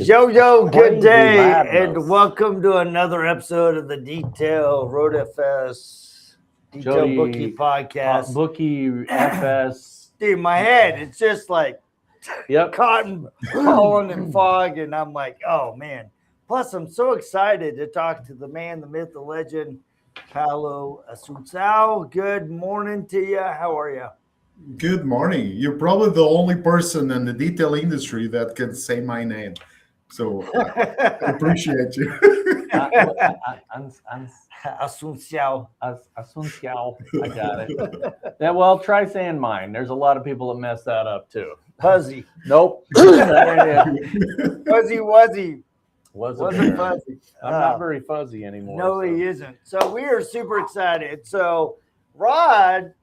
Yo, good Crazy day, madness. and welcome to another episode of the Detail Road FS Detail Jody, Bookie Podcast. Bookie FS. Dude, my head, it's just like Yep. cotton falling and fog, and I'm like, oh man. Plus, I'm so excited to talk to the man, the myth, the legend, Paul Assuncao. Good morning to you. How are you? Good morning. You're probably the only person in the detail industry that can say my name. So I appreciate you. Assuncao. Assuncao. I got it. Yeah, well, try saying mine. There's a lot of people that mess that up too. Fuzzy. Nope. Fuzzy Wuzzy. Wasn't fuzzy. I'm not very fuzzy anymore. No, so. he isn't. So we are super excited. So Rod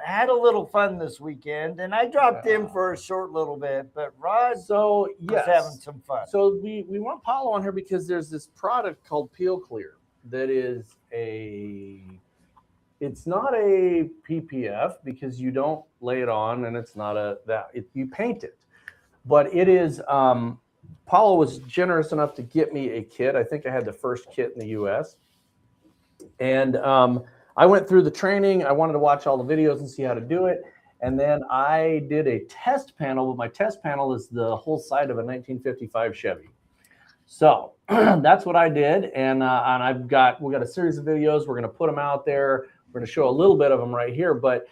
had a little fun this weekend, and I dropped in for a short little bit, but Rod was having some fun. So we want Paulo on here because there's this product called Peelclear that is it's not a PPF because you don't lay it on, and it's not you paint it, but it is. Paulo was generous enough to get me a kit. I think I had the first kit in the U.S. And I went through the training. I wanted to watch all the videos and see how to do it. And then I did a test panel. But my test panel is the whole side of a 1955 Chevy. So that's what I did. And we got a series of videos. We're going to put them out there. We're going to show a little bit of them right here. But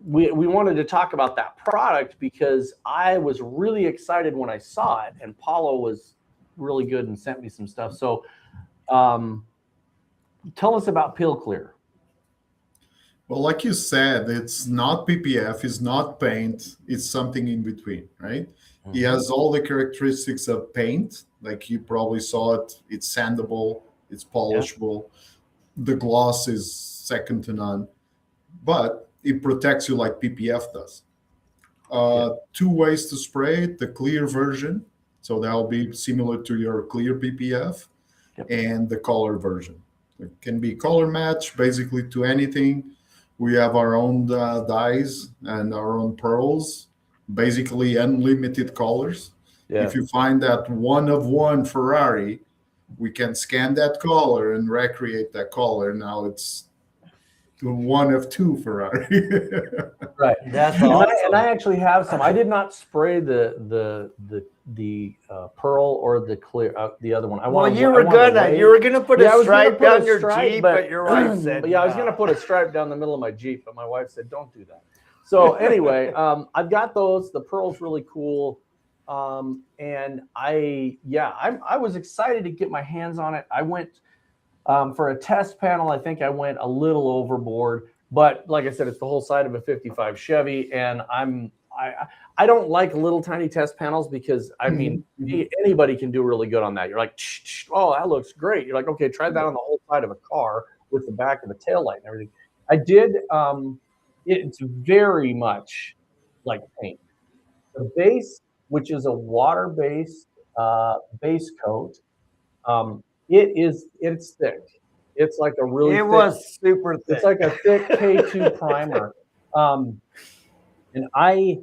we wanted to talk about that product because I was really excited when I saw it. And Paulo was really good and sent me some stuff. So tell us about Peelclear. Well, like you said, it's not PPF, it's not paint, it's something in between, right? Mm-hmm. It has all the characteristics of paint, like you probably saw it. It's sandable, it's polishable. Yeah. The gloss is second to none, but it protects you like PPF does. Two ways to spray it, the clear version, so that'll be similar to your clear PPF, and the color version. It can be color match basically to anything. We have our own dyes and our own pearls, basically unlimited colors. Yeah. If you find that one of one Ferrari, we can scan that color and recreate that color. Now it's one of two Ferrari. Right. That's awesome. And I actually have some. I did not spray the pearl or the clear, the other one. You were gonna put a stripe down your Jeep, but your wife said, I was gonna put a stripe down the middle of my Jeep, but my wife said, don't do that. So anyway, I've got those. The pearl's really cool, and I was excited to get my hands on it. I went for a test panel. I think I went a little overboard, but like I said, it's the whole side of a 55 Chevy, and I don't like little tiny test panels because I mean anybody can do really good on that. You're like, oh, that looks great. You're like, okay, try that on the whole side of a car with the back of the taillight and everything. I did. It's very much like paint. The base, which is a water-based base coat, it's thick. It's like a really. It was super thick. It's like a thick K2 primer, and I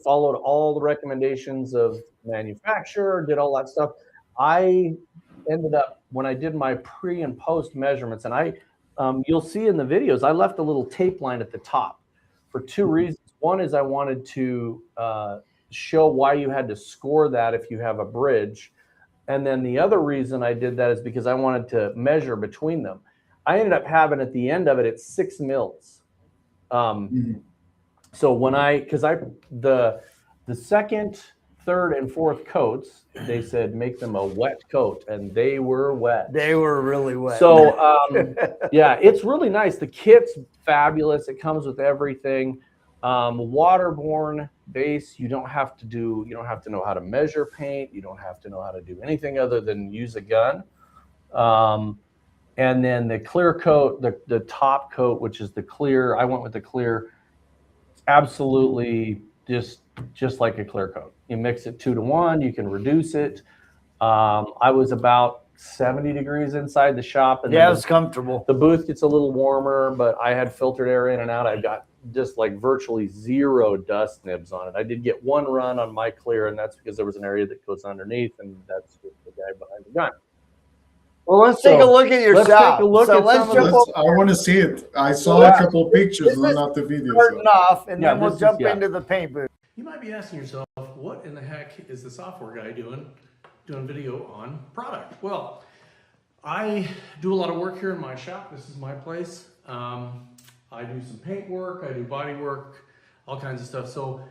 followed all the recommendations of manufacturer, did all that stuff. I ended up, when I did my pre and post measurements, and you'll see in the videos, I left a little tape line at the top for two reasons. One is I wanted to show why you had to score that if you have a bridge. And then the other reason I did that is because I wanted to measure between them. I ended up having at the end of it, it's 6 mils. So when the second, third, and fourth coats, they said make them a wet coat, and they were wet. They were really wet. So it's really nice. The kit's fabulous. It comes with everything. Waterborne base. You don't have to know how to measure paint. You don't have to know how to do anything other than use a gun. And then the clear coat, the top coat, which is the clear. I went with the clear. Absolutely just like a clear coat. You mix it 2 to 1, you can reduce it. I was about 70 degrees inside the shop. And it was comfortable. The booth gets a little warmer, but I had filtered air in and out. I've got just like virtually zero dust nibs on it. I did get one run on my clear, and that's because there was an area that goes underneath, and that's with the guy behind the gun. Well, let's take a look at your let's shop. take a look at let's some of jump I want to see it. I saw Yeah. a couple of pictures, This but is not the video. starting So. off, and Yeah, then we'll this is- jump yeah. into the paint booth. You might be asking yourself, what in the heck is the software guy doing video on product? Well, I do a lot of work here in my shop. This is my place. I do some paint work, I do body work, all kinds of stuff. So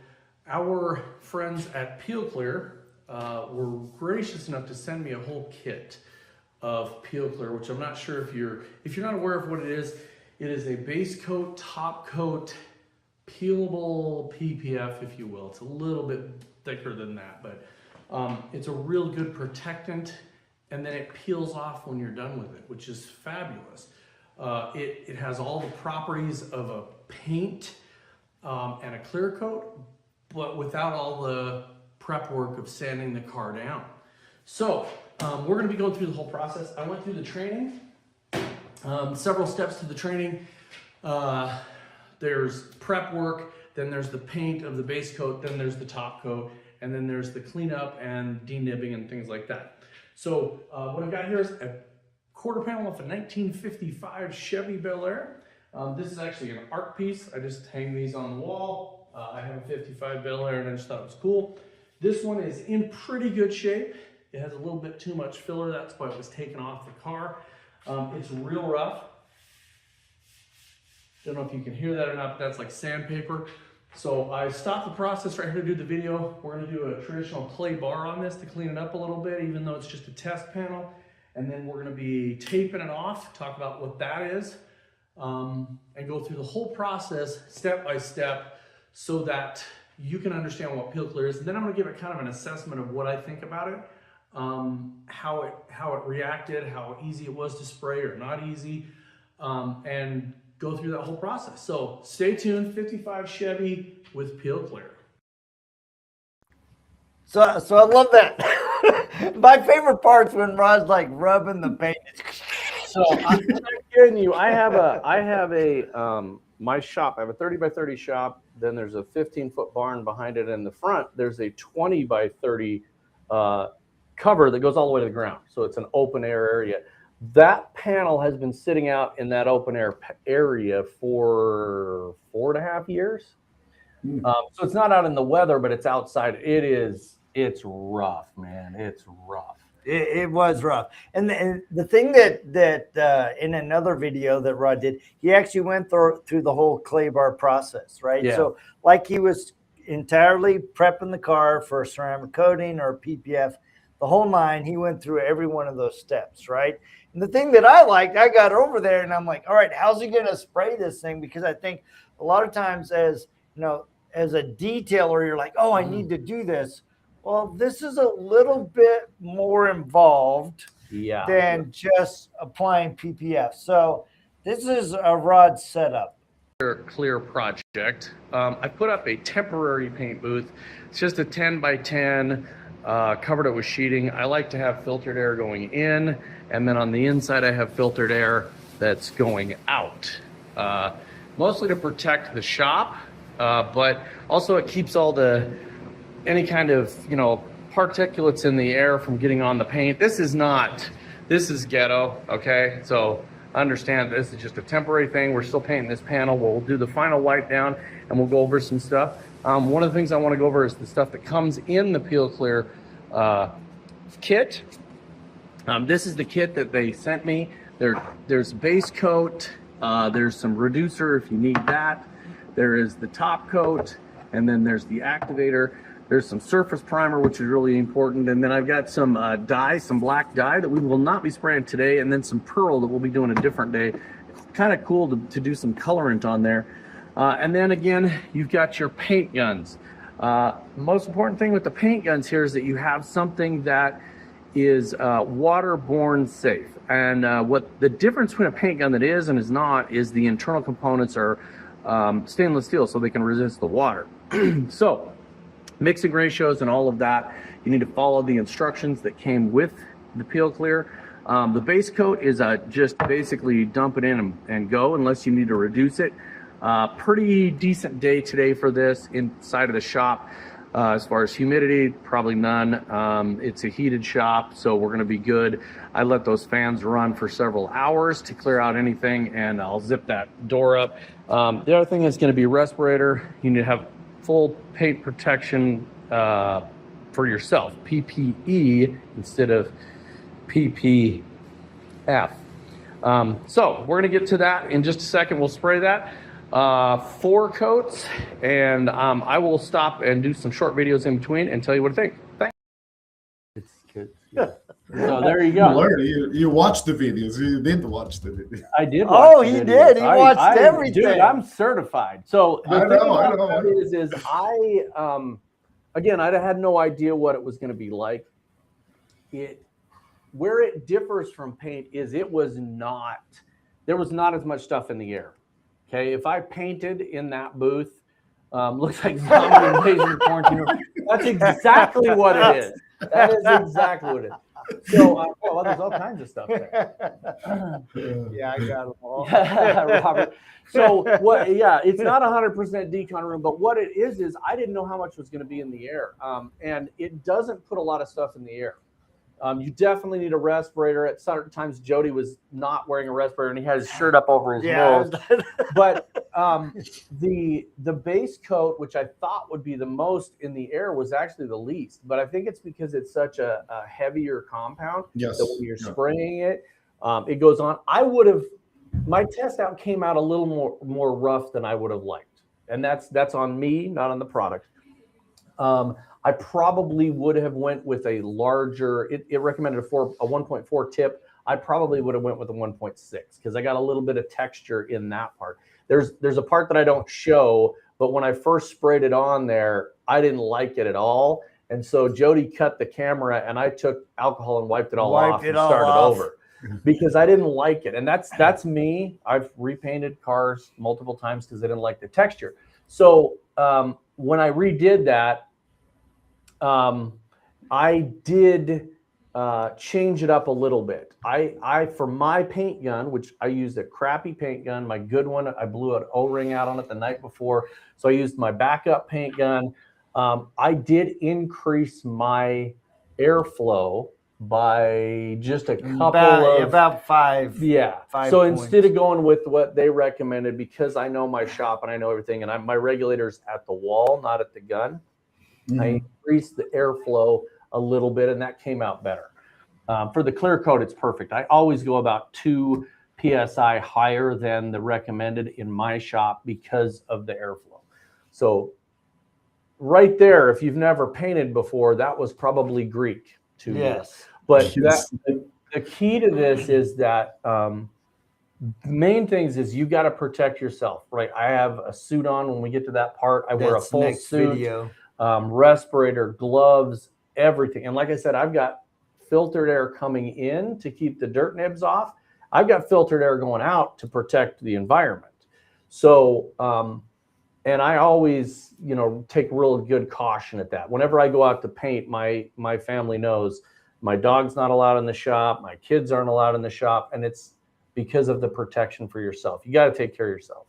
our friends at Peelclear were gracious enough to send me a whole kit of Peelclear, which I'm not sure if you're not aware of what it is a base coat, top coat, peelable PPF, if you will. It's a little bit thicker than that, but it's a real good protectant, and then it peels off when you're done with it, which is fabulous. It has all the properties of a paint and a clear coat, but without all the prep work of sanding the car down. So we're going to be going through the whole process. I went through the training, several steps to the training. There's prep work, then there's the paint of the base coat, then there's the top coat, and then there's the cleanup and denibbing and things like that. So what I've got here is a quarter panel of a 1955 Chevy Bel Air. This is actually an art piece. I just hang these on the wall. I have a 55 Bel Air and I just thought it was cool. This one is in pretty good shape. It has a little bit too much filler. That's why it was taken off the car. It's real rough. Don't know if you can hear that or not, but that's like sandpaper. So I stopped the process right here to do the video. We're gonna do a traditional clay bar on this to clean it up a little bit, even though it's just a test panel. And then we're gonna be taping it off, talk about what that is, and go through the whole process step by step so that you can understand what Peelclear is. And then I'm gonna give it kind of an assessment of what I think about it, how it reacted, how easy it was to spray or not easy, and go through that whole process. So stay tuned, 55 Chevy with Peelclear. So I love that. My favorite part's when Rod's like rubbing the paint. So I'm not kidding you. I have my shop. I have a 30 by 30 shop. Then there's a 15-foot barn behind it. In the front, there's a 20 by 30 cover that goes all the way to the ground. So it's an open air area. That panel has been sitting out in that open air area for 4.5 years. So it's not out in the weather, but it's outside. It's rough, man. It's rough. It was rough. And the thing that in another video that Rod did, he actually went through the whole clay bar process, right? Yeah. So like he was entirely prepping the car for ceramic coating or PPF, the whole nine, he went through every one of those steps, right? And the thing that I liked, I got over there and I'm like, all right, how's he going to spray this thing? Because I think a lot of times as a detailer, you're like, oh, I need to do this. Well, this is a little bit more involved than just applying PPF. So this is a Rod setup. Clear project. I put up a temporary paint booth. It's just a 10 by 10, covered it with sheeting. I like to have filtered air going in, and then on the inside I have filtered air that's going out. Mostly to protect the shop, but also it keeps all any kind of, particulates in the air from getting on the paint. This is ghetto, okay? So understand this is just a temporary thing. We're still painting this panel. We'll do the final wipe down and we'll go over some stuff. One of the things I want to go over is the stuff that comes in the Peelclear kit. This is the kit that they sent me. There's base coat. There's some reducer if you need that. There is the top coat, and then there's the activator. There's some surface primer, which is really important. And then I've got some dye, some black dye that we will not be spraying today, and then some pearl that we'll be doing a different day. It's kind of cool to do some colorant on there. And then again, you've got your paint guns. Most important thing with the paint guns here is that you have something that is waterborne safe. And what the difference between a paint gun that is and is not is the internal components are stainless steel, so they can resist the water. So mixing ratios and all of that, you need to follow the instructions that came with the Peelclear. The base coat is just basically dump it in and go unless you need to reduce it. Pretty decent day today for this inside of the shop. As far as humidity, probably none. It's a heated shop, so we're going to be good. I let those fans run for several hours to clear out anything, and I'll zip that door up. The other thing is going to be respirator. You need to have full paint protection for yourself, PPE instead of PPF. So we're going to get to that in just a second. We'll spray that. 4 coats, and I will stop and do some short videos in between and tell you what I think. Thanks. It's good. Yeah. So there you go. You watched the videos. You didn't watch the video. I did. Watch he did. He watched everything. Dude, I'm certified. So the I know. is again, I had no idea what it was going to be like. Where it differs from paint is there was not as much stuff in the air. Okay, if I painted in that booth, looks like zombie invasion quarantine. That's exactly what it is. That is exactly what it is. So, well, there's all kinds of stuff there. Yeah, I got them all. Robert. So what? Yeah, it's not 100% decon room, but what it is I didn't know how much was going to be in the air, and it doesn't put a lot of stuff in the air. You definitely need a respirator. At certain times, Jody was not wearing a respirator, and he had his shirt up over his nose. But the base coat, which I thought would be the most in the air, was actually the least. But I think it's because it's such a heavier compound that when you're spraying it, it goes on. My test out came out a little more rough than I would have liked, and that's on me, not on the product. I probably would have went with a larger, it recommended a 1.4 tip. I probably would have went with a 1.6 because I got a little bit of texture in that part. There's a part that I don't show, but when I first sprayed it on there, I didn't like it at all. And so Jody cut the camera and I took alcohol and wiped it all off and started over because I didn't like it. And that's me. I've repainted cars multiple times because I didn't like the texture. So when I redid that, I did change it up a little bit. I for my paint gun, which I used a crappy paint gun, my good one, I blew an O-ring out on it the night before. So I used my backup paint gun. I did increase my airflow by just a couple about 5. Yeah. 5 so points. Instead of going with what they recommended, because I know my shop and I know everything, and my regulator's at the wall, not at the gun. Mm-hmm. I increased the airflow a little bit, and that came out better. For the clear coat, it's perfect. I always go about 2 PSI higher than the recommended in my shop because of the airflow. So right there, if you've never painted before, that was probably Greek to me. But the key to this is that the main things is you got to protect yourself, right? I have a suit on when we get to that part. I wear a full suit. Respirator, gloves, everything. And like I said, I've got filtered air coming in to keep the dirt nibs off. I've got filtered air going out to protect the environment. So, and I always, take real good caution at that. Whenever I go out to paint, my family knows my dog's not allowed in the shop. My kids aren't allowed in the shop. And it's because of the protection for yourself. You got to take care of yourself.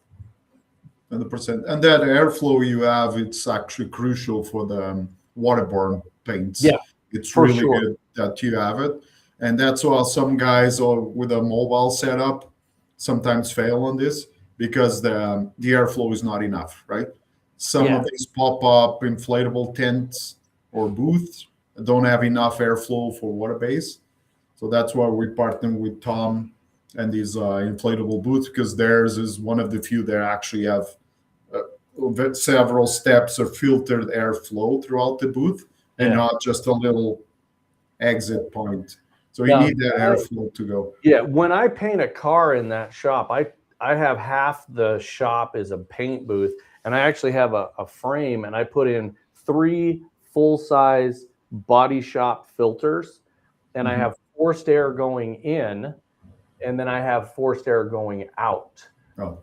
100%. And that airflow you have, it's actually crucial for the waterborne paints. Yeah, it's really good that you have it. And that's why some guys with a mobile setup sometimes fail on this because the airflow is not enough, right? Some of these pop-up inflatable tents or booths don't have enough airflow for water base. So that's why we partner with Tom and these inflatable booths, because theirs is one of the few that actually have several steps of filtered airflow throughout the booth and not just a little exit point. So you need that airflow to go. Yeah, when I paint a car in that shop, I have half the shop is a paint booth, and I actually have a frame, and I put in 3 full-size body shop filters, and I have forced air going in, and then I have forced air going out.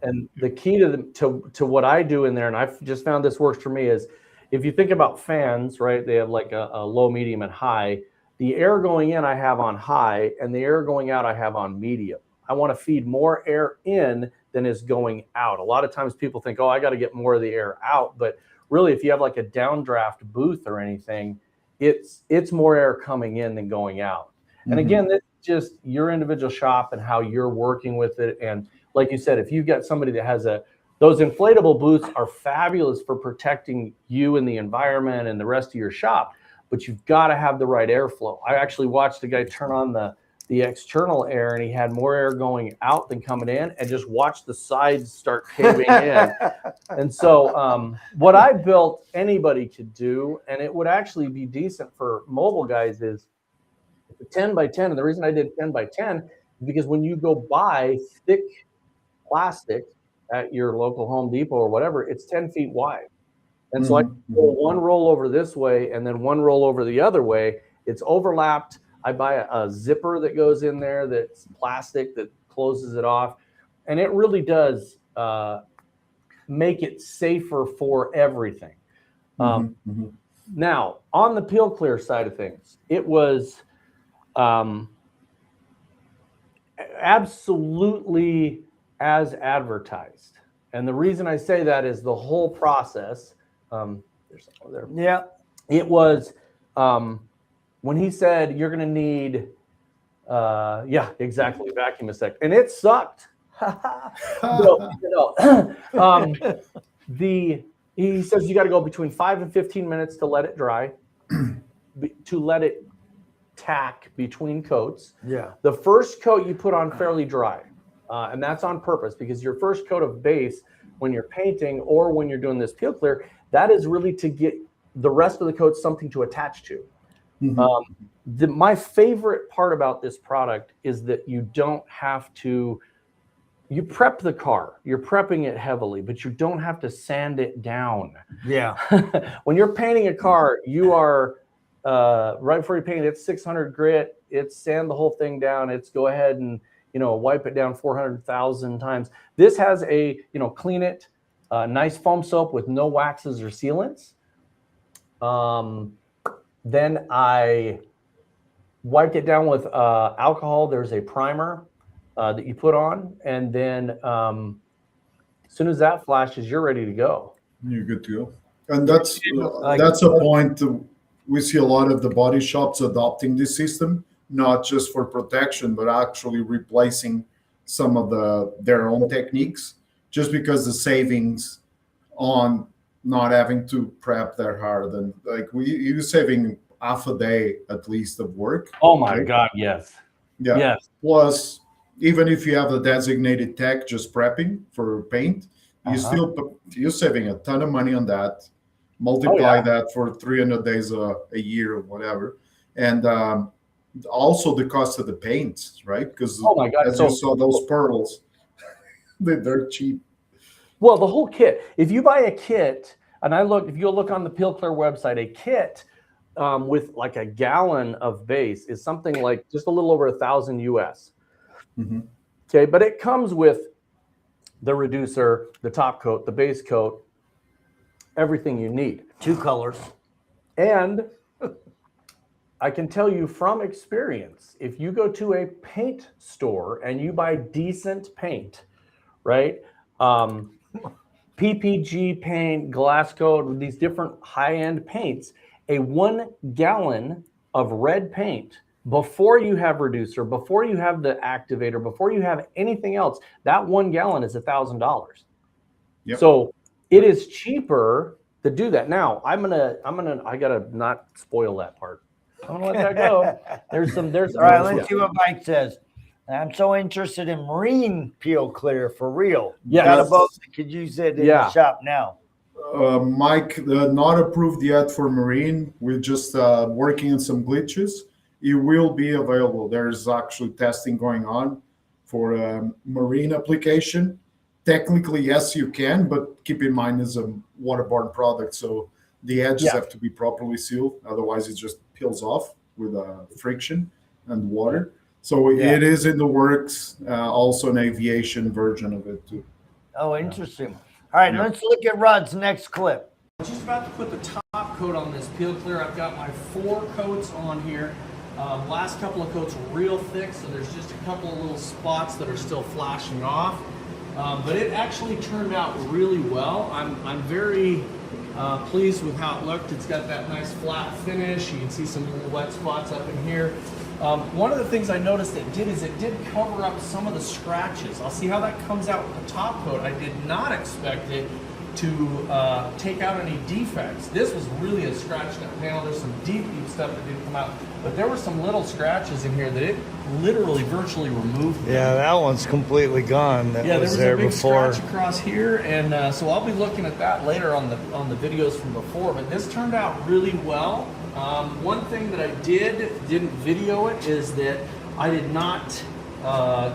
And the key to what I do in there, and I've just found this works for me, is if you think about fans, right? They have like a low, medium, and high. The air going in I have on high, and the air going out I have on medium. I want to feed more air in than is going out. A lot of times people think, oh, I got to get more of the air out. But really, if you have like a downdraft booth or anything, it's more air coming in than going out. And again, this is just your individual shop and how you're working with it. And like you said, if you've got somebody that has those inflatable booths are fabulous for protecting you and the environment and the rest of your shop, but you've got to have the right airflow. I actually watched a guy turn on the external air, and he had more air going out than coming in, and just watched the sides start caving in. And so what I built anybody could do, and it would actually be decent for mobile guys, is a 10 by 10. And the reason I did 10 by 10 is because when you go buy thick plastic at your local Home Depot or whatever, it's 10 feet wide. And so I pull one roll over this way and then one roll over the other way. It's overlapped. I buy a zipper that goes in there that's plastic that closes it off. And it really does make it safer for everything. Now, on the Peelclear side of things, it was absolutely as advertised. And the reason I say that is the whole process. There's some over there. Yeah. It was when he said you're going to need, yeah, exactly, vacuum a sec. And it sucked. He says you got to go between 5 and 15 minutes to let it dry, to let it tack between coats. Yeah. The first coat you put on fairly dry. And that's on purpose, because your first coat of base, when you're painting or when you're doing this Peelclear, that is really to get the rest of the coat something to attach to. My favorite part about this product is that you don't have to, you prep the car, you're prepping it heavily, but you don't have to sand it down. Yeah. When you're painting a car, you are, right before you paint it, it's 600 grit, it's sand the whole thing down, it's go ahead and, wipe it down 400,000 times. This has a, clean it, nice foam soap with no waxes or sealants. Then I wiped it down with alcohol. There's a primer that you put on, and then as soon as that flashes, you're ready to go. You're good to go. And that's a point we see a lot of the body shops adopting this system, not just for protection, but actually replacing some of their own techniques, just because the savings on not having to prep that hard. And like you're saving half a day at least of work. Oh my God, yes. Yeah. Yes. Plus, even if you have a designated tech just prepping for paint, you're saving a ton of money on that. Multiply that for 300 days a year or whatever. And also the cost of the paints, right? Because as you saw, those pearls, they're cheap. Well, the whole kit. If you buy a kit, and if you look on the Peelclear website, a kit with like a gallon of base is something like just a little over $1,000 US. Okay, but it comes with the reducer, the top coat, the base coat, everything you need. 2 colors. And I can tell you from experience, if you go to a paint store and you buy decent paint, right? PPG paint, glass coat, these different high-end paints, a 1 gallon of red paint, before you have reducer, before you have the activator, before you have anything else, that 1 gallon is $1,000. Yep. So it is cheaper to do that. Now I gotta not spoil that part. I'm gonna let that go. All right, let's see what Mike says. I'm so interested in marine Peelclear for real. Yeah, got a boat that could use it in the shop now. Mike, not approved yet for marine. We're just working on some glitches. It will be available. There's actually testing going on for marine application. Technically, yes, you can, but keep in mind it's a waterborne product, so the edges have to be properly sealed. Otherwise, it just peels off with friction and water. So it is in the works. Also, an aviation version of it too. Oh, interesting. All right, let's look at Rod's next clip. I'm just about to put the top coat on this Peelclear. I've got my 4 coats on here. Last couple of coats were real thick, so there's just a couple of little spots that are still flashing off. but it actually turned out really well. I'm very pleased with how it looked. It's got that nice flat finish. You can see some little wet spots up in here. One of the things I noticed it did is it did cover up some of the scratches. I'll see how that comes out with the top coat. I did not expect it to take out any defects. This was really a scratched up panel. There's some deep stuff that didn't come out, but there were some little scratches in here that it literally virtually removed them. Yeah, that one's completely gone. That yeah, was there there was a big before. scratch across here, and so I'll be looking at that later on the videos from before. But this turned out really well. One thing that I didn't video it is that I did not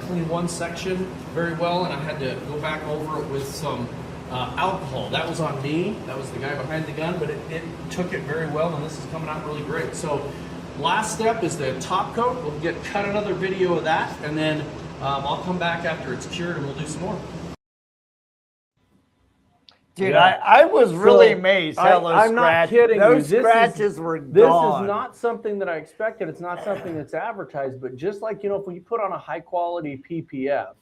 clean one section very well, and I had to go back over it with some alcohol. That was on me. That was the guy behind the gun, but it took it very well, and this is coming out really great. So last step is the top coat. We'll cut another video of that, and then I'll come back after it's cured and we'll do some more. Dude, Yeah. I was really So, amazed how those I'm not kidding you. those This scratches were This gone. is not something that I expected. It's not something that's advertised, but just like, you know, if you put on a high quality PPF,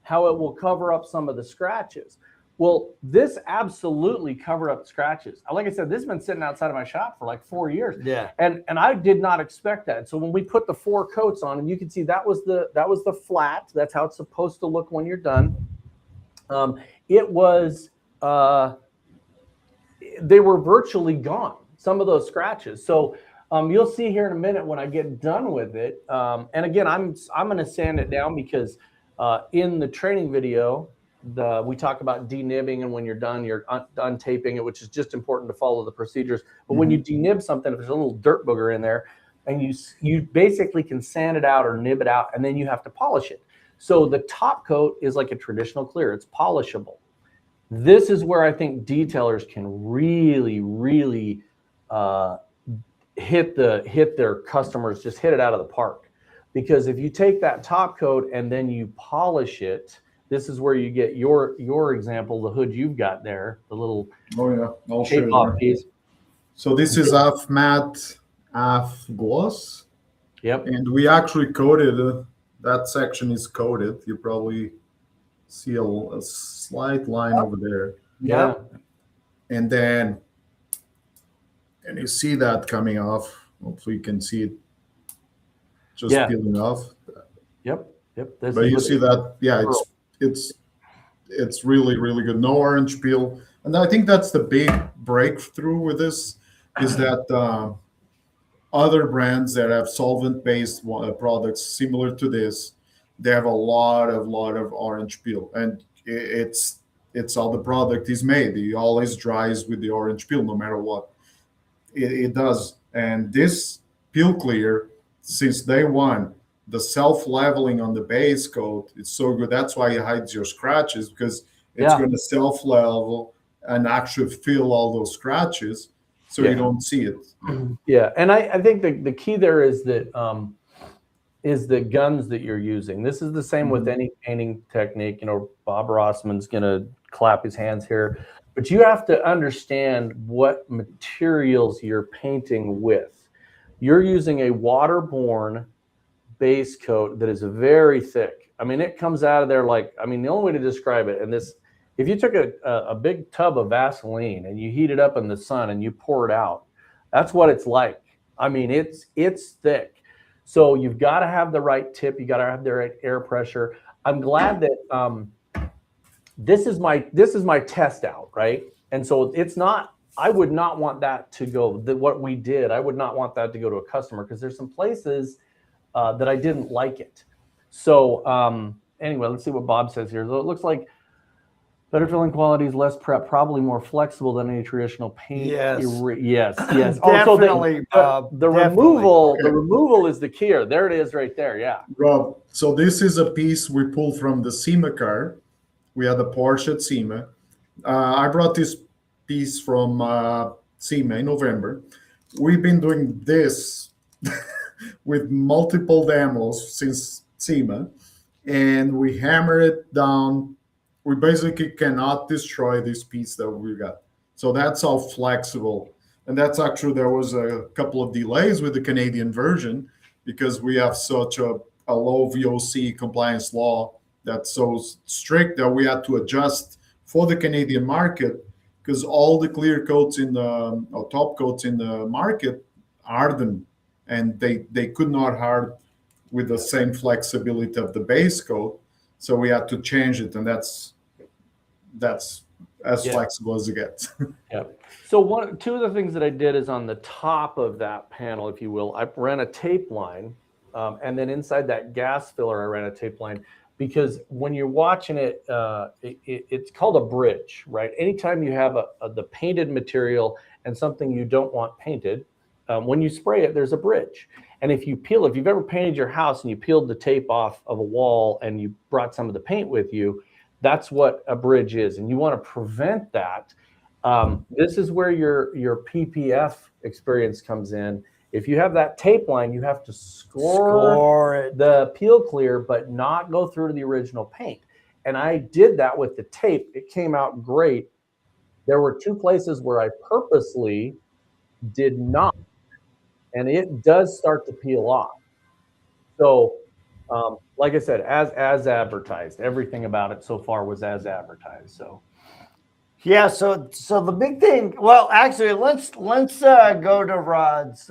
how it will cover up some of the scratches. Well, this absolutely covered up scratches. Like I said, this has been sitting outside of my shop for like 4 years. Yeah. And I did not expect that. So when we put the 4 coats on, and you can see that was the flat. That's how it's supposed to look when you're done. It was they were virtually gone, some of those scratches. So you'll see here in a minute when I get done with it. And again, I'm going to sand it down because in the training video, we talk about denibbing, and when you're done, you're untaping it, which is just important to follow the procedures. But when you denib something, if there's a little dirt booger in there, and you basically can sand it out or nib it out, and then you have to polish it. So the top coat is like a traditional clear. It's polishable. This is where I think detailers can really, really hit their customers, just hit it out of the park. Because if you take that top coat and then you polish it, this is where you get your example, the hood you've got there, the little I'll show tape you. off piece. So this is half matte, half gloss, Yep. and we actually coated. That section is coated. You probably see a slight line over there, Yeah. and then you see that coming off. Hopefully, you can see it just peeling off. Yep. But you see that, yeah, it's really, really good. No orange peel, and I think that's the big breakthrough with this is that other brands that have solvent-based products similar to this, they have a lot of orange peel, and it's how the product is made. It always dries with the orange peel, no matter what it does. And this Peelclear, since day one, the self-leveling on the base coat, it's so good. That's why it hides your scratches, because it's going to self-level and actually fill all those scratches, so you don't see it. Yeah, and I think the key there is that is the guns that you're using. This is the same with any painting technique. You know, Bob Rossman's gonna clap his hands here, but you have to understand what materials you're painting with. You're using a waterborne base coat that is very thick. I mean, it comes out of there like, I mean, the only way to describe it, and this, if you took a big tub of Vaseline and you heat it up in the sun and you pour it out, that's what it's like. I mean, it's thick. So you've got to have the right tip. You got to have the right air pressure. I'm glad that this is my test out, right? And so it's not, I would not want that to go, what we did, I would not want that to go to a customer, because there's some places that I didn't like it. So anyway, let's see what Bob says here. So it looks like better filling qualities, less prep, probably more flexible than any traditional paint. Yes. Yes. Definitely, The removal is the key here. There it is right there. Yeah. Rob, so this is a piece we pulled from the SEMA car. We had a Porsche at SEMA. I brought this piece from SEMA in November. We've been doing this with multiple demos since SEMA, and we hammer it down. We basically cannot destroy this piece that we got. So that's how flexible. And that's actually, there was a couple of delays with the Canadian version because we have such a low VOC compliance law that's so strict that we had to adjust for the Canadian market, because all the clear coats in the or top coats in the market harden, and they could not hard with the same flexibility of the base coat. So we had to change it, and that's as flexible as it gets. Yeah. So two of the things that I did is on the top of that panel, if you will, I ran a tape line, and then inside that gas filler, I ran a tape line, because when you're watching it, it's called a bridge, right? Anytime you have the painted material and something you don't want painted, when you spray it, there's a bridge. And if you've ever painted your house and you peeled the tape off of a wall and you brought some of the paint with you, that's what a bridge is. And you want to prevent that. This is where your PPF experience comes in. If you have that tape line, you have to score the Peelclear, but not go through to the original paint. And I did that with the tape. It came out great. There were two places where I purposely did not, and it does start to peel off. So, like I said, as advertised, everything about it so far was as advertised. So. Yeah, so the big thing. Well, actually, let's go to Rod's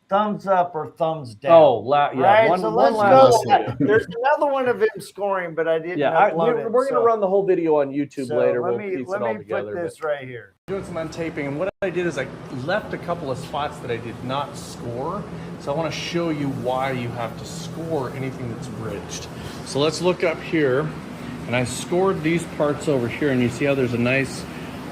thumbs up or thumbs down. Oh, yeah. Right. So let's go. There's another one of him scoring, but I didn't upload it. We're going to run the whole video on YouTube later. Let me put this right here. Doing some untaping, and what I did is I left a couple of spots that I did not score. So I want to show you why you have to score anything that's bridged. So let's look up here. And I scored these parts over here, and you see how there's a nice,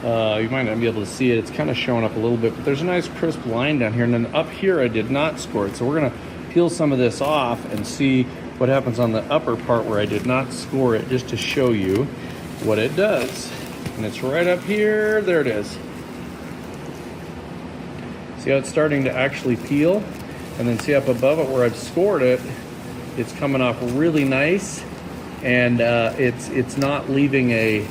you might not be able to see it, it's kind of showing up a little bit, but there's a nice crisp line down here. And then up here I did not score it. So we're going to peel some of this off and see what happens on the upper part where I did not score it, just to show you what it does. And it's right up here. There it is. See how it's starting to actually peel? And then see up above it where I've scored it, it's coming off really nice. And it's not leaving a,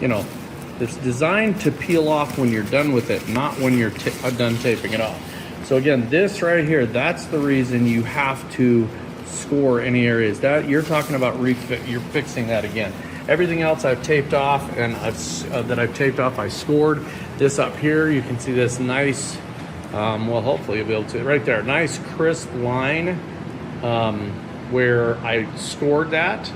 it's designed to peel off when you're done with it, not when you're done taping it off. So again, this right here, that's the reason you have to score any areas. That you're talking about you're fixing that again. Everything else I've taped off, and I've taped off, I scored. This up here, you can see this nice, well, hopefully you'll be able to, right there, nice crisp line where I scored that.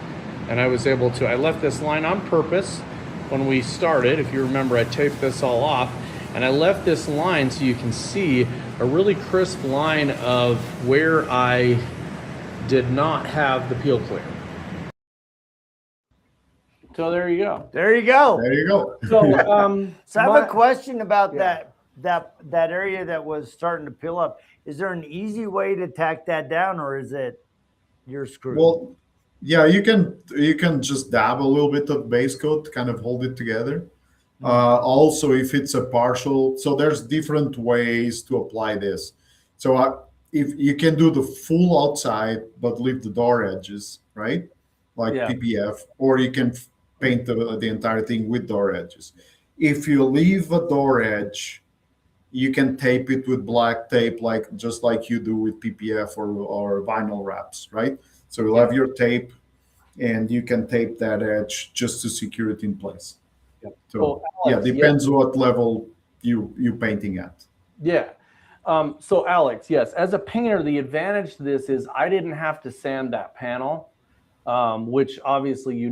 And I was able to, I left this line on purpose when we started. If you remember, I taped this all off, and I left this line so you can see a really crisp line of where I did not have the Peelclear. So there you go. There you go. There you go. So, so I have a question about that area that was starting to peel up. Is there an easy way to tack that down, or is it you're screwed? Well, yeah, you can just dab a little bit of base coat to kind of hold it together. Also, if it's a partial, so there's different ways to apply this. So if you can do the full outside but leave the door edges, right? Like PPF, or you can paint the entire thing with door edges. If you leave a door edge, you can tape it with black tape, just like you do with PPF or vinyl wraps, right? So you'll have your tape, and you can tape that edge just to secure it in place. Yep. So Alex, depends what level you painting at. Yeah. So Alex, yes, as a painter, the advantage to this is I didn't have to sand that panel, which obviously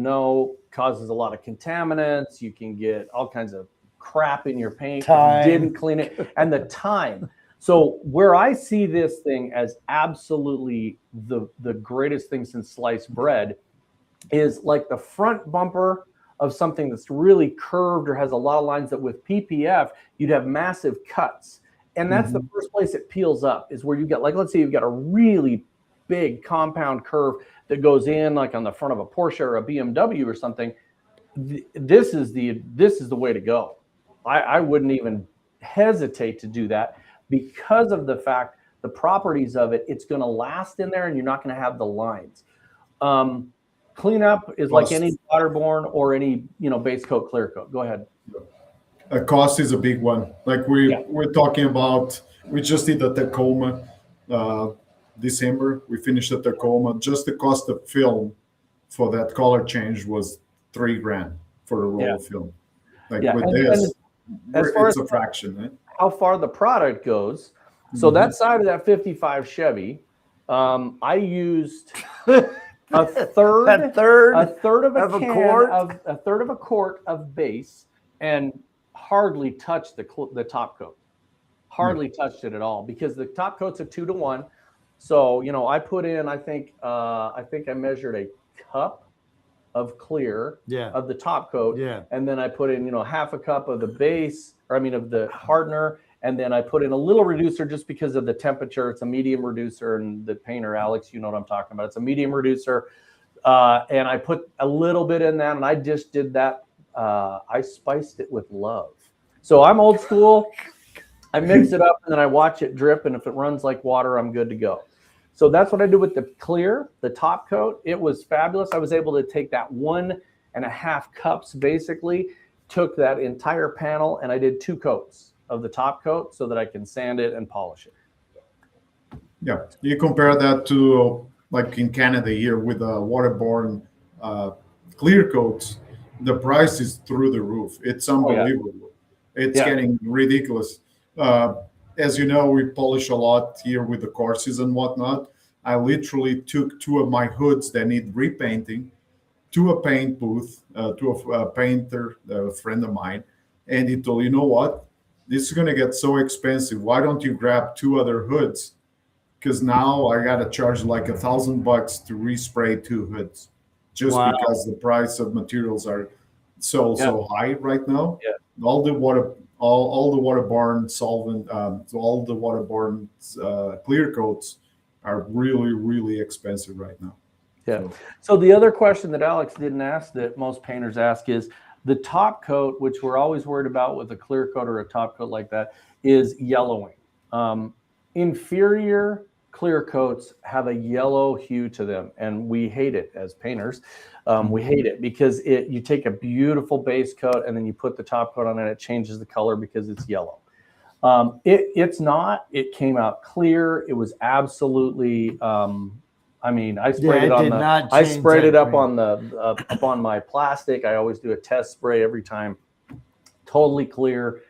causes a lot of contaminants. You can get all kinds of crap in your paint if you didn't clean it, and the time. So where I see this thing as absolutely the greatest thing since sliced bread is like the front bumper of something that's really curved or has a lot of lines that with PPF, you'd have massive cuts. And that's the first place it peels up, is where you get, like, let's say you've got a really big compound curve that goes in like on the front of a Porsche or a BMW or something. This is the way to go. I wouldn't even hesitate to do that, because of the fact, the properties of it, it's going to last in there and you're not going to have the lines. Cleanup is like any waterborne or any, base coat, clear coat. Go ahead. Cost is a big one. Like we're talking about, we just did a Tacoma December. We finished a Tacoma. Just the cost of film for that color change was $3,000 for a roll Yeah. of film. Like Yeah, with and this, as far it's as a fraction. Right? how far the product goes, so that side of that 55 Chevy, I used a third A third of a of a can quart? of a third of a quart of base, and hardly touched the top coat. Hardly touched it at all, because the top coat's a 2-to-1. So I put in, I think I measured a cup of clear of the top coat, and then I put in half a cup of the base, of the hardener, and then I put in a little reducer just because of the temperature. It's a medium reducer, and the painter Alex, you know what I'm talking about. It's a medium reducer, and I put a little bit in that, and I just did that. I spiced it with love. So I'm old school. I mix it up, and then I watch it drip, and if it runs like water, I'm good to go. So that's what I do with the clear, the top coat. It was fabulous. I was able to take that 1.5 cups, basically, took that entire panel, and I did 2 coats of the top coat so that I can sand it and polish it. Yeah, you compare that to like in Canada here with waterborne clear coats, the price is through the roof. It's unbelievable. It's getting ridiculous. As you know, we polish a lot here with the courses and whatnot. I literally took 2 of my hoods that need repainting to a paint booth, to a painter, a friend of mine, and he told, you know what, this is going to get so expensive. Why don't you grab 2 other hoods? Because now I got to charge like $1,000 to respray 2 hoods, just because the price of materials are so high right now. Yeah. All the waterborne solvent, all the waterborne clear coats are really, really expensive right now. Yeah. So the other question that Alex didn't ask that most painters ask is the top coat, which we're always worried about with a clear coat or a top coat like that, is yellowing. Inferior clear coats have a yellow hue to them, and we hate it as painters. We hate it because you take a beautiful base coat and then you put the top coat on and it changes the color because it's yellow. It's not. It came out clear. It was absolutely. I sprayed it on the. I sprayed it up on the up on my plastic. I always do a test spray every time. Totally clear.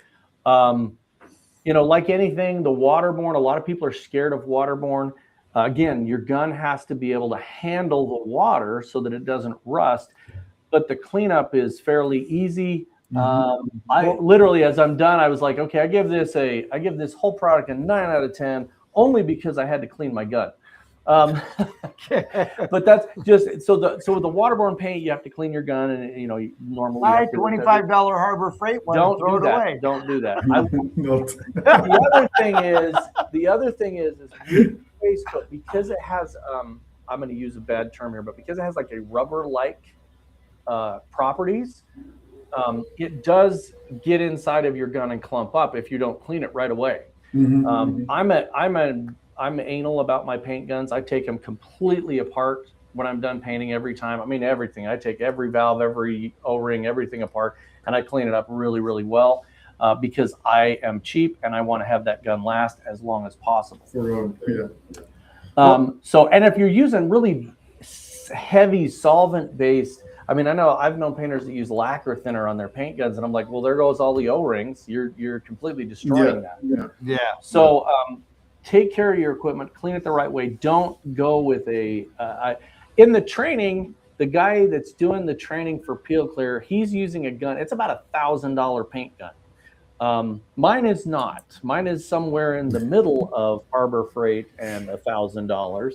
Like anything, the waterborne. A lot of people are scared of waterborne. Again, your gun has to be able to handle the water so that it doesn't rust. But the cleanup is fairly easy. I literally, as I'm done, I was like, okay, I give this whole product a 9 out of 10, only because I had to clean my gun. But that's just so with the waterborne paint, you have to clean your gun, and you normally buy $25 Harbor Freight one. Don't throw do it that. away. Don't do that. The other thing is with base coat, because it has I'm going to use a bad term here, but because it has like a rubber-like properties, it does get inside of your gun and clump up if you don't clean it right away. I'm anal about my paint guns. I take them completely apart when I'm done painting every time. Everything. I take every valve, every O-ring, everything apart, and I clean it up really, really well because I am cheap and I want to have that gun last as long as possible. And if you're using really heavy solvent-based, I know I've known painters that use lacquer thinner on their paint guns, and I'm like, well, there goes all the O-rings. You're completely destroying that. Yeah. So take care of your equipment, clean it the right way. Don't go with in the training, the guy that's doing the training for Peelclear, he's using a gun. It's about $1,000 paint gun. Mine is not. Mine is somewhere in the middle of Harbor Freight and $1,000.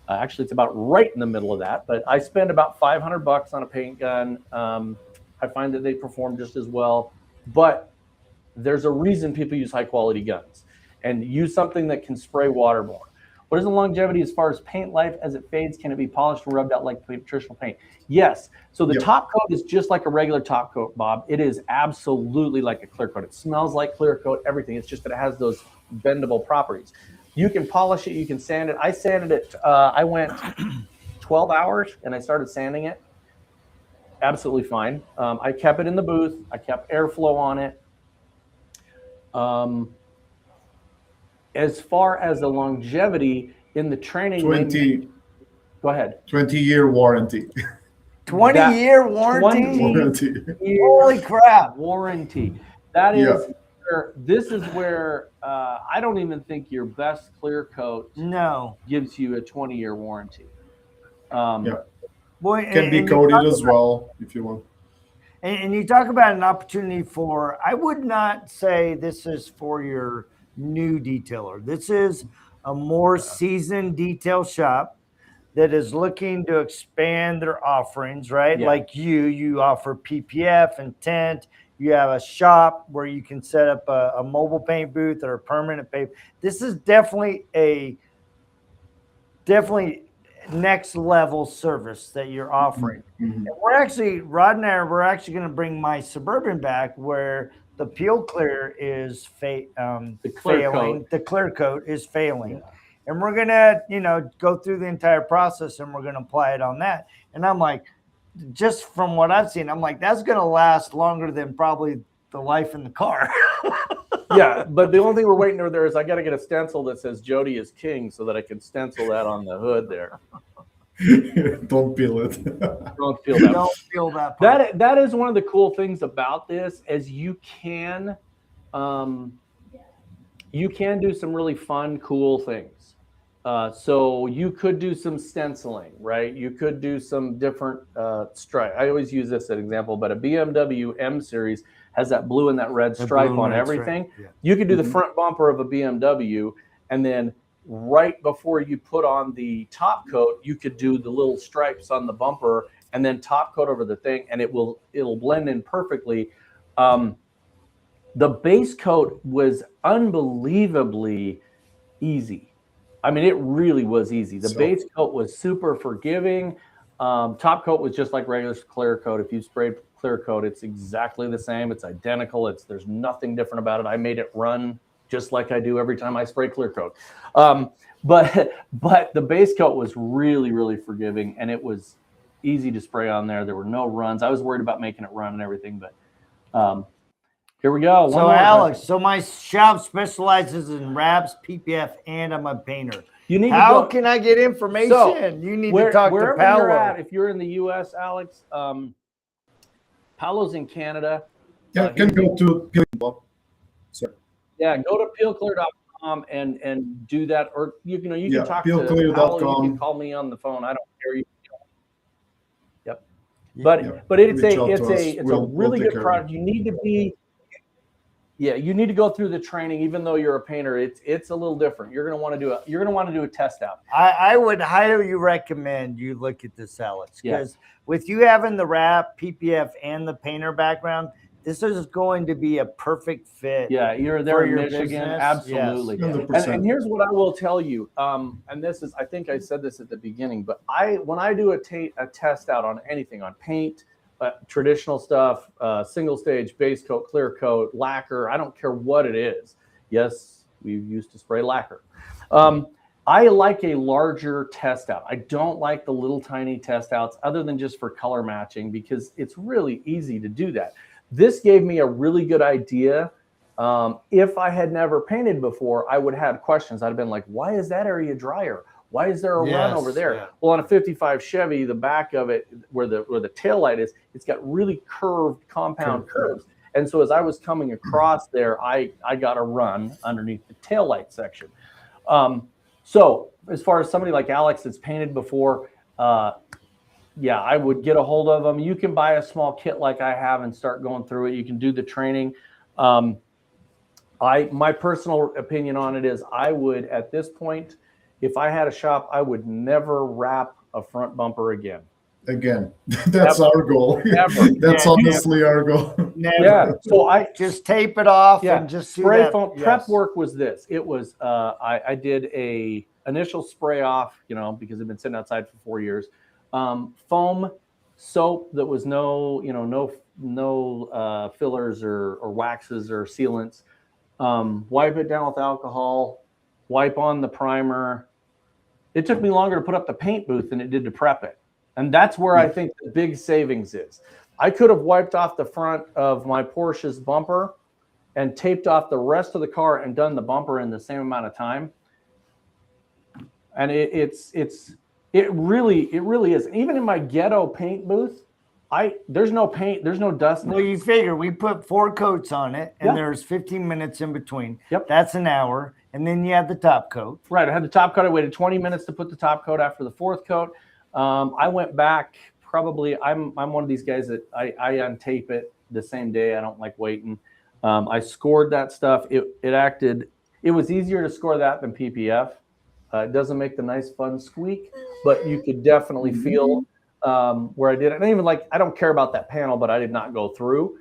Actually, it's about right in the middle of that. But I spend about $500 on a paint gun. I find that they perform just as well. But there's a reason people use high quality guns. And use something that can spray waterborne. What is the longevity as far as paint life? As it fades, can it be polished and rubbed out like traditional paint? Yes. So the top coat is just like a regular top coat, Bob. It is absolutely like a clear coat. It smells like clear coat, everything. It's just that it has those bendable properties. You can polish it. You can sand it. I sanded it. I went 12 hours and I started sanding it. Absolutely fine. I kept it in the booth. I kept airflow on it. As far as the longevity in the training, 20. Go ahead. 20-year warranty. 20-year warranty? 20 Holy crap. warranty. That is this is where I don't even think your best clear coat gives you a 20-year warranty. Boy, Can be coated as well if you want. And you talk about an opportunity for, I would not say this is for your new detailer. This is a more seasoned detail shop that is looking to expand their offerings, right? Yeah. Like you offer PPF and tint. You have a shop where you can set up a mobile paint booth or a permanent paint. This is definitely next level service that you're offering. And we're actually, Rod and I, we're actually going to bring my Suburban back where the Peelclear is failing. The clear coat is failing. And we're going to, go through the entire process and we're going to apply it on that. And I'm like, just from what I've seen, I'm like, that's going to last longer than probably the life in the car. Yeah, but the only thing we're waiting for there is I got to get a stencil that says Jody is king so that I can stencil that on the hood there. Don't peel it. Don't feel that. Don't feel that part. That is one of the cool things about this is you can do some really fun, cool things. So you could do some stenciling, right? You could do some different stripe. I always use this as an example, but a BMW M series has that blue and that red stripe on everything. Yeah. You could do the front bumper of a BMW, and then right before you put on the top coat, you could do the little stripes on the bumper and then top coat over the thing, and it'll blend in perfectly. The base coat was unbelievably easy. I mean, it really was easy. The base coat was super forgiving. Top coat was just like regular clear coat. If you sprayed clear coat, it's exactly the same. It's identical. There's nothing different about it. I made it run just like I do every time I spray clear coat. But the base coat was really, really forgiving, and it was easy to spray on there. There were no runs. I was worried about making it run and everything, but here we go. So Alex, so my shop specializes in wraps, PPF, and I'm a painter. How can I get information? So, you need to talk to Paolo. You're at, if you're in the U.S., Alex, Paolo's in Canada. Yeah, can go to Peelclear. Yeah, go to peelclear.com and do that, or you can talk to peelclear.com. Paolo. You can call me on the phone. I don't care. Yep. But it's a really good product. You need to be. Yeah, you need to go through the training, even though you're a painter. It's a little different. You're gonna want to do a test out. I would highly recommend you look at this, Alex, because with you having the wrap, PPF, and the painter background, this is going to be a perfect fit. Yeah, you're there in Michigan, business. absolutely. Yes. And here's what I will tell you. And this is, I think I said this at the beginning, but when I do a test out on anything, on paint, traditional stuff, single stage, base coat, clear coat, lacquer, I don't care what it is. Yes, we used to spray lacquer. I like a larger test out. I don't like the little tiny test outs other than just for color matching, because it's really easy to do that. This gave me a really good idea. If I had never painted before, I would have had questions. I'd have been like, why is that area drier? Why is there a run over there? Yeah. Well, on a 55 Chevy, the back of it, where the tail light is, it's got really curved compound curves. And so as I was coming across there, I got a run underneath the tail light section. So as far as somebody like Alex that's painted before, yeah, I would get a hold of them. You can buy a small kit like I have and start going through it. You can do the training. My personal opinion on it is I would, at this point, if I had a shop, I would never wrap a front bumper again. That's our goal. That's honestly our goal. Yeah. So I just tape it off and just spray foam. Prep work was this. It was I did a initial spray off, because I've been sitting outside for 4 years. Foam soap that was no fillers or waxes or sealants. Wipe it down with alcohol. Wipe on the primer. It took me longer to put up the paint booth than it did to prep it. And that's where I think the big savings is. I could have wiped off the front of my Porsche's bumper and taped off the rest of the car and done the bumper in the same amount of time. And It really is. Even in my ghetto paint booth, there's no paint, there's no dust. Well, you figure we put 4 coats on it, and Yeah. there's 15 minutes in between. Yep. That's an hour, and then you have the top coat. Right. I had the top coat. I waited 20 minutes to put the top coat after the 4th coat. I went back probably. I'm one of these guys that I untape it the same day. I don't like waiting. I scored that stuff. It was easier to score that than PPF. It doesn't make the nice fun squeak, but you could definitely feel where I did it. And even I don't care about that panel, but I did not go through.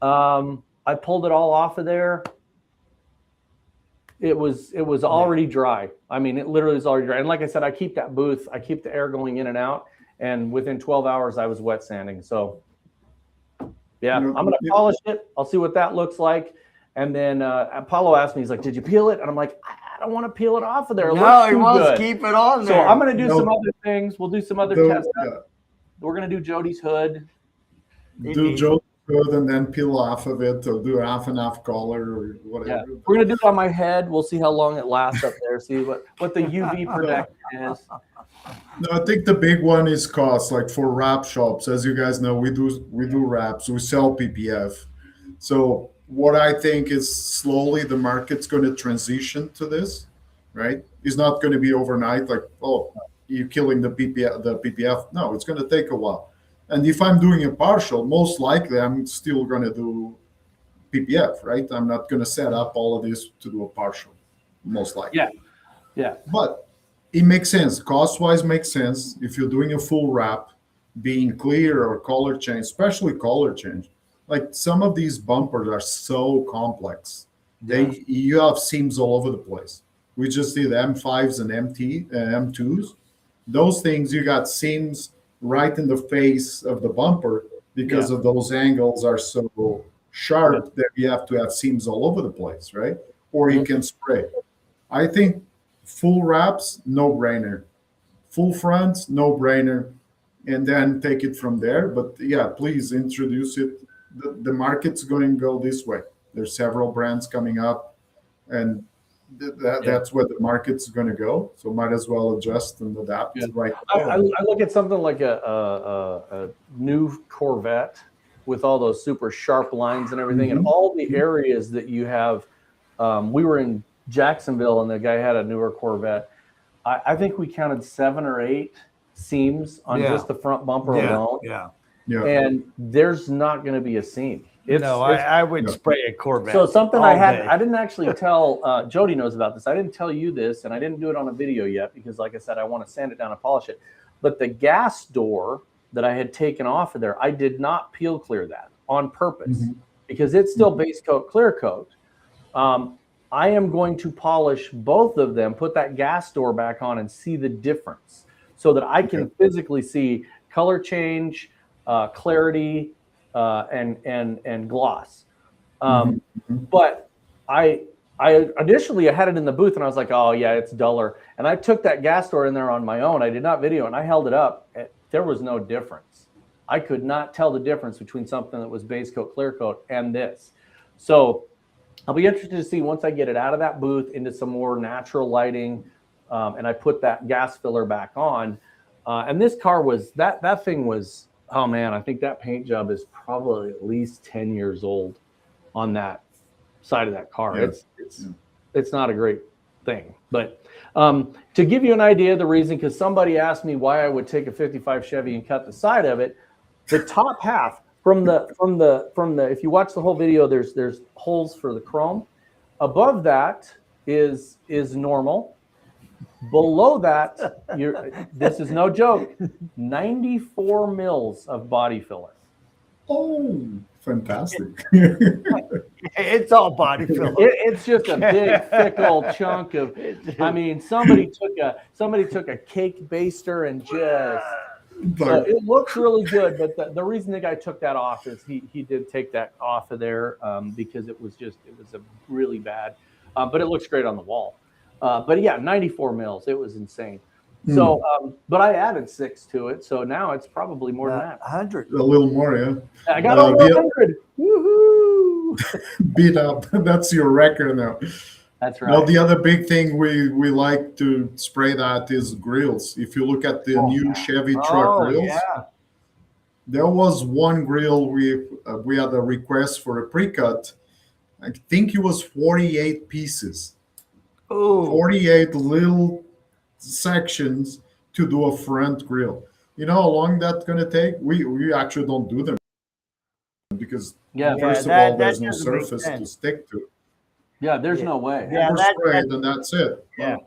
I pulled it all off of there. It was already dry. I mean, it literally was already dry. And like I said, I keep that booth, I keep the air going in and out. And within 12 hours, I was wet sanding. So yeah, I'm going to polish it. I'll see what that looks like. And then Apollo asked me, he's like, did you peel it? And I'm like, I don't want to peel it off of there. No, he wants to keep it on there. So I'm going to do some other things. We'll do some other tests. We're going to do Jody's hood. Do Jody's hood and then peel off of it, or do half and half color or whatever. Yeah. We're going to do it on my head. We'll see how long it lasts up there. See what the UV protection is. No, I think the big one is cost. Like for wrap shops, as you guys know, we do wraps. We sell PPF. So what I think is slowly the market's going to transition to this, right? It's not going to be overnight. Like, oh, you're killing the PPF. No, it's going to take a while. And if I'm doing a partial, most likely I'm still going to do PPF, right? I'm not going to set up all of this to do a partial, most likely. Yeah. But it makes sense. Cost-wise makes sense. If you're doing a full wrap, being clear or color change, especially color change. Like some of these bumpers are so complex. You have seams all over the place. We just did M5s and M2s. Those things, you got seams right in the face of the bumper because of those angles are so sharp that you have to have seams all over the place, right? Or you can spray. I think full wraps, no brainer. Full fronts, no brainer. And then take it from there. But yeah, please introduce it. The market's going to go this way. There's several brands coming up, and that's where the market's going to go. So might as well adjust and adapt right now. I look at something like a new Corvette with all those super sharp lines and everything, and all the areas that you have. We were in Jacksonville, and the guy had a newer Corvette. I think we counted 7 or 8 seams on just the front bumper alone. Yeah. And there's not going to be a seam. I would spray a Corvette. So something I didn't actually tell, Jody knows about this. I didn't tell you this, and I didn't do it on a video yet because, like I said, I want to sand it down and polish it. But the gas door that I had taken off of there, I did not peel clear that on purpose because it's still base coat, clear coat. I am going to polish both of them, put that gas door back on and see the difference so that I can physically see color change, clarity, and gloss. But I initially had it in the booth and I was like, oh yeah, it's duller. And I took that gas door in there on my own. I did not video and I held it up. There was no difference. I could not tell the difference between something that was base coat, clear coat and this. So I'll be interested to see once I get it out of that booth into some more natural lighting, and I put that gas filler back on. And this car was, that thing was, oh man, I think that paint job is probably at least 10 years old on that side of that car. Yeah. It's not a great thing. But to give you an idea of the reason, because somebody asked me why I would take a 55 Chevy and cut the side of it, the top half from the if you watch the whole video, there's holes for the chrome. Above that is normal. Below that, this is no joke, 94 mils of body filler. Oh, fantastic. It's all body filler. It's just a big, thick old chunk of, I mean, somebody took a cake baster and just, it looks really good, but the reason the guy took that off is he did take that off of there because it was a really bad, but it looks great on the wall. But yeah, 94 mils. It was insane. So, but I added 6 to it. So now it's probably more than that. 100. A little more, yeah. I got over 100. Woohoo! Beat up. That's your record now. That's right. Now, the other big thing we like to spray that is grills. If you look at the new Chevy truck grills, yeah. there was one grill we had a request for a pre-cut. I think it was 48 pieces, Ooh. 48 little sections to do a front grill. You know how long that's going to take? We actually don't do them because first of all, there's no surface to stick to. Yeah, there's no way. Yeah, Oversprayed, and that's it. Yeah.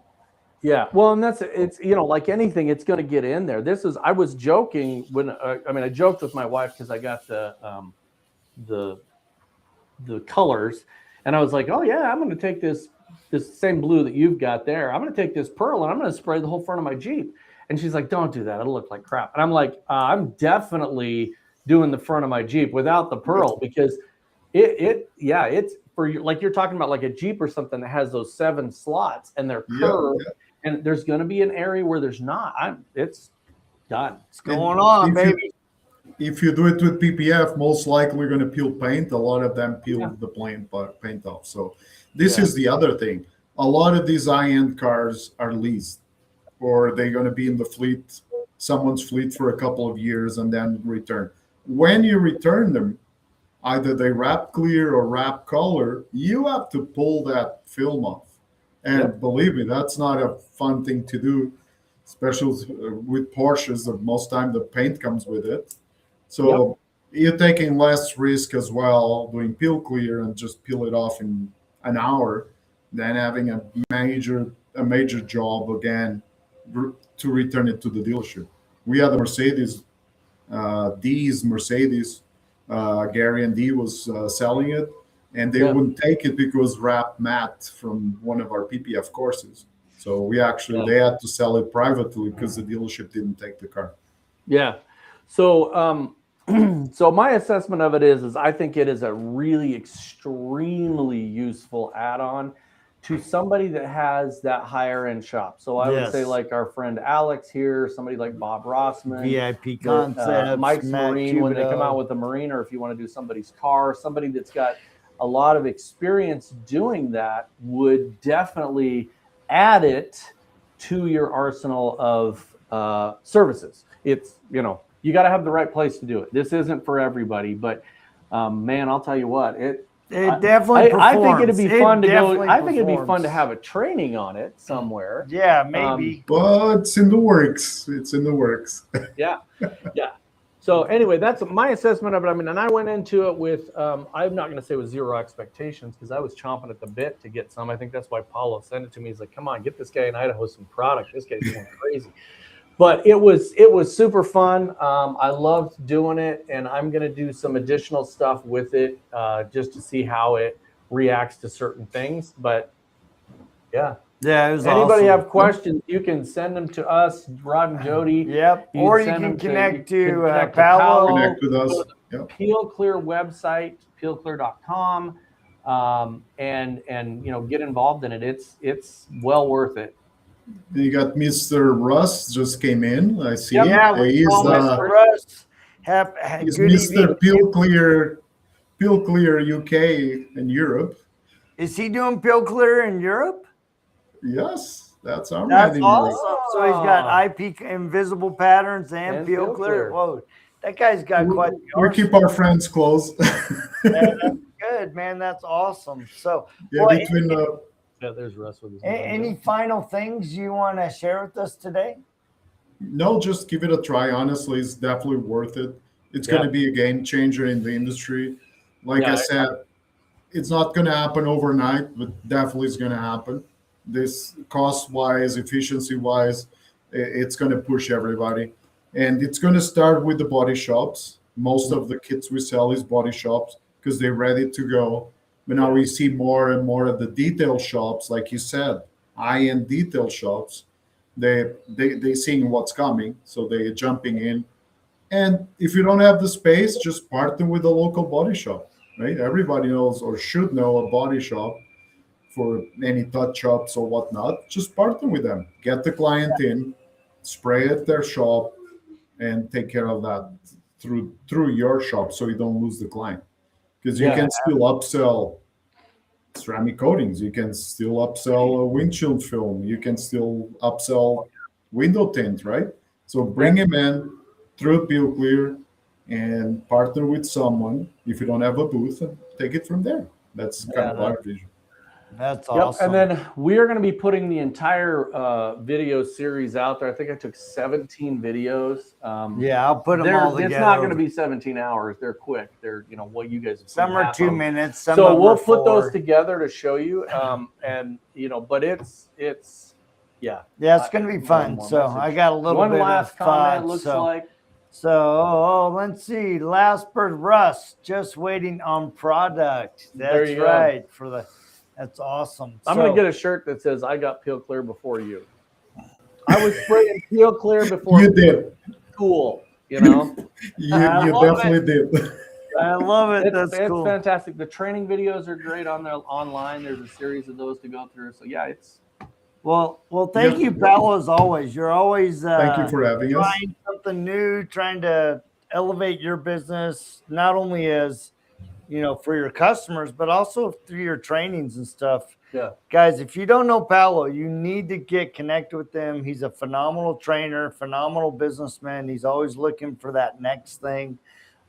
Yeah, well, and it's like anything, it's going to get in there. I was joking when I joked with my wife because I got the colors, and I was like, oh yeah, I'm going to take this same blue that you've got there. I'm going to take this pearl and I'm going to spray the whole front of my Jeep. And she's like, don't do that. It'll look like crap. And I'm like, I'm definitely doing the front of my Jeep without the pearl because it's for like you're talking about like a Jeep or something that has those 7 slots and they're curved. Yeah. And there's going to be an area where there's not. It's done. It's going on, baby. If you do it with PPF, most likely you're going to peel paint. A lot of them peel the paint off. So this is the other thing. A lot of these high-end cars are leased, or they're going to be in the fleet, someone's fleet for a couple of years and then return. When you return them, either they wrap clear or wrap color, you have to pull that film off. And believe me, that's not a fun thing to do, especially with Porsches. Most time the paint comes with it. So you're taking less risk as well doing Peelclear and just peel it off in an hour than having a major job again to return it to the dealership. We had a Mercedes, Gary and Dee was selling it. And they wouldn't take it because wrapped matte from one of our PPF courses. So they had to sell it privately because the dealership didn't take the car. Yeah. So so my assessment of it is I think it is a really extremely useful add-on to somebody that has that higher end shop. So I would say like our friend Alex here, somebody like Bob Rossman, VIP Concepts, Mike's Marine, when they come out with a Marine, or if you want to do somebody's car, somebody that's got a lot of experience doing that would definitely add it to your arsenal of services. It's, you got to have the right place to do it. This isn't for everybody, but man, I'll tell you what, it definitely performs. I think it'd be fun to go. I think it'd be fun to have a training on it somewhere. Yeah, maybe. But it's in the works. It's in the works. Yeah. So anyway, that's my assessment of it. And I went into it with, I'm not going to say with zero expectations because I was chomping at the bit to get some. I think that's why Paulo sent it to me. He's like, come on, get this guy in Idaho some product. This guy's going crazy. But it was super fun. I loved doing it, and I'm going to do some additional stuff with it just to see how it reacts to certain things. But yeah. Yeah, it was Anybody awesome. have questions, you can send them to us, Rod and Jody. Yep. Or you can connect to Paolo. Connect with us. Yep. Peelclear website, peelclear.com, and get involved in it. It's well worth it. You got Mr. Russ just came in. I see. Yeah, he's Mr. Russ. He's Mr. Peelclear UK in Europe. Is he doing Peelclear in Europe? Yes, that's our That's man. awesome. So he's got IP invisible patterns and Peelclear. Whoa, that guy's got quite. We keep our friends close. Yeah, that's good, man. That's awesome. So there's Russ with his any final things you want to share with us today? No, just give it a try. Honestly, it's definitely worth it. It's going to be a game changer in the industry. Like I said, it's not going to happen overnight, but definitely it's going to happen. This cost-wise, efficiency-wise, it's going to push everybody. And it's going to start with the body shops. Most of the kits we sell is body shops because they're ready to go. But now we see more and more of the detail shops, like you said, high-end detail shops. They're seeing what's coming, so they're jumping in. And if you don't have the space, just partner with a local body shop, right? Everybody knows or should know a body shop for any touch-ups or whatnot. Just partner with them. Get the client in, spray at their shop, and take care of that through your shop so you don't lose the client. Because you can still upsell ceramic coatings. You can still upsell a windshield film. You can still upsell window tint, right? So bring him in through Peelclear and partner with someone. If you don't have a booth, and take it from there. That's kind of our vision. That's Yep. awesome. And then we are going to be putting the entire video series out there. I think I took 17 videos. Yeah, I'll put them all together. It's not going to be 17 hours. They're quick. They're, you know, what you guys have Some are 2 minutes. Some so we'll are put 4. those together to show you. And, you know, but it's yeah. Yeah, it's going to be fun. So I got a little one bit last of comment. thought, Looks so. like. So let's see. Last bird Russ, just waiting on product. That's right. That's awesome. I'm going to get a shirt that says "I got Peelclear before you." I was spraying Peelclear before You did. Cool, you know. You definitely did. I love it. It's cool. fantastic. The training videos are great on there online. There's a series of those to go through. So yeah, it's. Well, thank you, Paolo, as always. You're always thank you for having us. Trying something new, trying to elevate your business, not only as, you know, for your customers, but also through your trainings and stuff. Yeah. Guys, if you don't know Paolo, you need to get connected with him. He's a phenomenal trainer, phenomenal businessman. He's always looking for that next thing.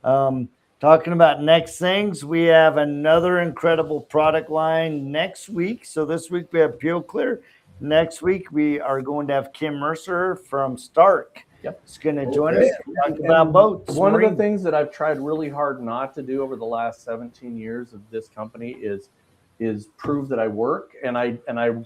Talking about next things, we have another incredible product line next week. So this week we have Peelclear. Next week we are going to have Kim Mercer from Stark. Yep. It's going to join us to talk about boats. One of the things that I've tried really hard not to do over the last 17 years of this company is prove that I work, and I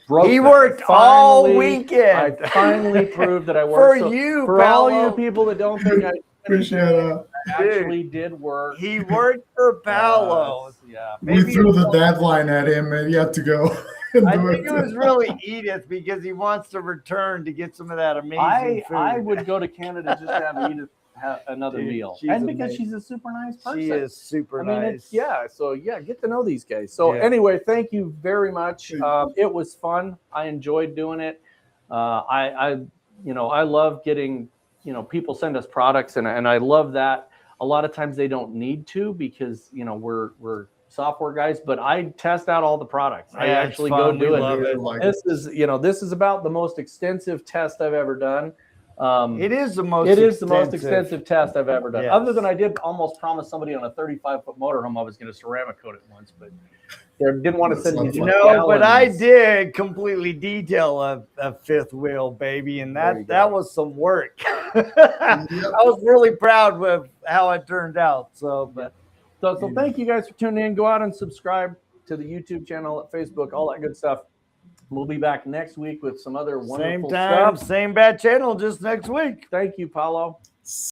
broke. He that. worked all weekend. I finally proved that I worked. For all Paolo. you people that don't think I Appreciate that. actually did work. He worked for Paolo. Yeah. We threw the deadline at him, and he had to go. I think it was really Edith, because he wants to return to get some of that amazing food. I would go to Canada just to have Edith have another meal, and because amazing. she's a super nice person. She is super nice. So get to know these guys. So anyway, thank you very much. It was fun. I enjoyed doing it. I love getting, people send us products, and I love that. A lot of times they don't need to, because we're software guys, but I test out all the products. I actually go do it. This is about the most extensive test I've ever done. It is the most extensive test I've ever done. Yes. Other than I did almost promise somebody on a 35-foot motorhome I was going to ceramic coat it once, but they didn't want to send me. But I did completely detail a fifth wheel, baby, and that was some work. I was really proud with how it turned out. So thank you guys for tuning in. Go out and subscribe to the YouTube channel, Facebook, all that good stuff. We'll be back next week with some other wonderful stuff. Same bad channel, just next week. Thank you, Paolo.